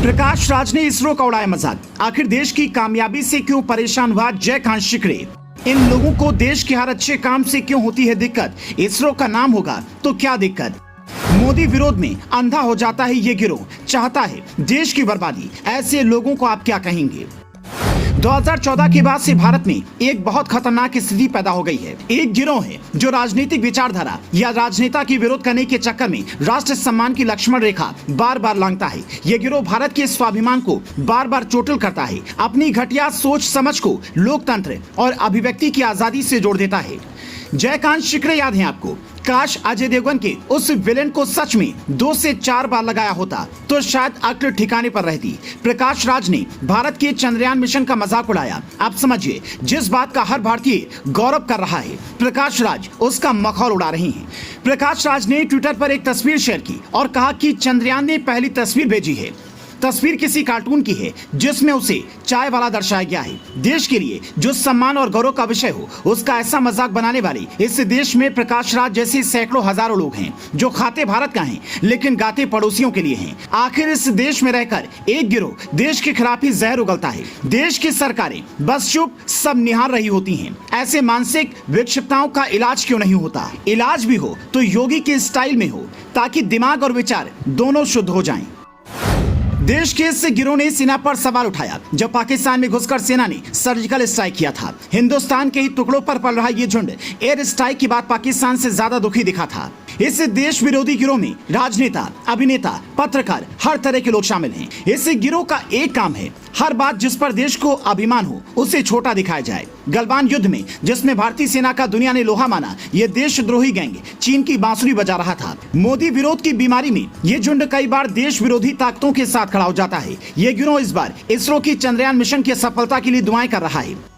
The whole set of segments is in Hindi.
प्रकाश राज ने इसरो का उड़ाया मजाक। आखिर देश की कामयाबी से क्यों परेशान हुआ जयकांत शिकरे? इन लोगों को देश के हर अच्छे काम से क्यों होती है दिक्कत? इसरो का नाम होगा तो क्या दिक्कत? मोदी विरोध में अंधा हो जाता है ये गिरोह, चाहता है देश की बर्बादी। ऐसे लोगों को आप क्या कहेंगे? 2014 के बाद से भारत में एक बहुत खतरनाक स्थिति पैदा हो गई है। एक गिरोह है जो राजनीतिक विचारधारा या राजनेता की विरोध करने के चक्कर में राष्ट्र सम्मान की लक्ष्मण रेखा बार बार लांघता है। यह गिरोह भारत के स्वाभिमान को बार बार चोटिल करता है, अपनी घटिया सोच समझ को लोकतंत्र और अभिव्यक्ति की आजादी से जोड़ देता है। जयकांत शिकरे याद है आपको? काश अजय देवगन के उस विलेन को सच में 2 से 4 बार लगाया होता तो शायद अक्ल ठिकाने पर रहती। प्रकाश राज ने भारत के चंद्रयान मिशन का मजाक उड़ाया। आप समझिए, जिस बात का हर भारतीय गौरव कर रहा है, प्रकाश राज उसका मखौल उड़ा रहे हैं। प्रकाश राज ने ट्विटर पर एक तस्वीर शेयर की और कहा कि चंद्रयान ने पहली तस्वीर भेजी है। तस्वीर किसी कार्टून की है जिसमें उसे चाय वाला दर्शाया गया है। देश के लिए जो सम्मान और गौरव का विषय हो, उसका ऐसा मजाक बनाने वाले इस देश में प्रकाश राज जैसे सैकड़ों हजारों लोग हैं जो खाते भारत का हैं लेकिन गाते पड़ोसियों के लिए हैं। आखिर इस देश में रहकर एक गिरोह देश के खिलाफ ही जहर उगलता है। देश की सरकारें बस चुप सब निहार रही होती हैं। ऐसे मानसिक विक्षिप्तताओं का इलाज क्यों नहीं होता? इलाज भी हो तो योगी के स्टाइल में हो, ताकि दिमाग और विचार दोनों शुद्ध हो जाएं। देश के इस गिरोह ने सेना पर सवाल उठाया जब पाकिस्तान में घुसकर सेना ने सर्जिकल स्ट्राइक किया था। हिंदुस्तान के ही टुकड़ों पर पल रहा ये झुंड एयर स्ट्राइक की बात पाकिस्तान से ज्यादा दुखी दिखा था। इस देश विरोधी गिरोह में राजनेता, अभिनेता, पत्रकार, हर तरह के लोग शामिल हैं। इस गिरोह का एक काम है, हर बात जिस पर देश को अभिमान हो उसे छोटा दिखाया जाए। गलवान युद्ध में जिसमें भारतीय सेना का दुनिया ने लोहा माना, ये देशद्रोही गैंग चीन की बांसुरी बजा रहा था। मोदी विरोध की बीमारी में ये झुंड कई बार देश विरोधी ताकतों के साथ खड़ा हो जाता है। ये गिरोह इस बार इसरो की चंद्रयान मिशन की सफलता के लिए दुआएं कर रहा है।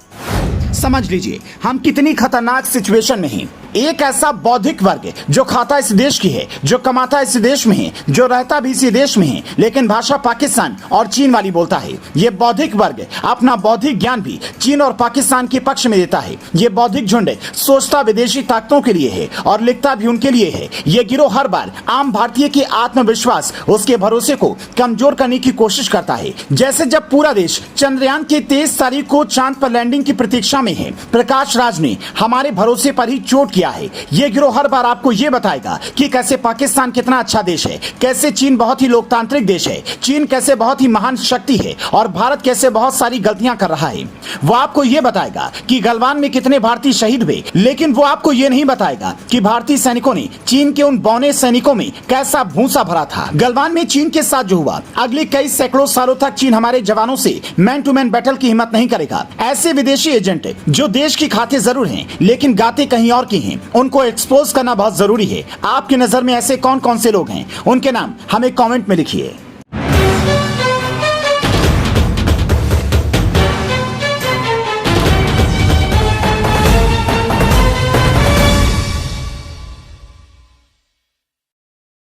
समझ लीजिए हम कितनी खतरनाक सिचुएशन में हैं। एक ऐसा बौद्धिक वर्ग जो खाता इस देश की है, जो कमाता इस देश में है, जो रहता भी इसी देश में है, लेकिन भाषा पाकिस्तान और चीन वाली बोलता है। ये बौद्धिक वर्ग अपना बौद्धिक ज्ञान भी चीन और पाकिस्तान के पक्ष में देता है। ये बौद्धिक झुंड सोचता विदेशी ताकतों के लिए है और लिखता भी उनके लिए है। ये गिरोह हर बार आम भारतीय के आत्मविश्वास, उसके भरोसे को कमजोर करने की कोशिश करता है। जैसे जब पूरा देश चंद्रयान के 23 तारीख को चांद पर लैंडिंग की प्रतीक्षा में है, प्रकाश राज ने हमारे भरोसे पर ही चोट किया है। ये गिरोह हर बार आपको ये बताएगा कि कैसे पाकिस्तान कितना अच्छा देश है, कैसे चीन बहुत ही लोकतांत्रिक देश है, चीन कैसे बहुत ही महान शक्ति है और भारत कैसे बहुत सारी गलतियां कर रहा है। वो आपको ये बताएगा कि गलवान में कितने भारतीय शहीद हुए, लेकिन वो आपको ये नहीं बताएगा कि भारतीय सैनिकों ने चीन के उन बौने सैनिकों में कैसा भूसा भरा था। गलवान में चीन के साथ जो हुआ, अगले कई सैकड़ों सालों तक चीन हमारे जवानों से मैन टू मैन बैटल की हिम्मत नहीं करेगा। ऐसे विदेशी एजेंट जो देश की खाते जरूर हैं लेकिन गाते कहीं और की हैं, उनको एक्सपोज करना बहुत जरूरी है। आपकी नजर में ऐसे कौन कौन से लोग हैं, उनके नाम हमें कमेंट में लिखिए।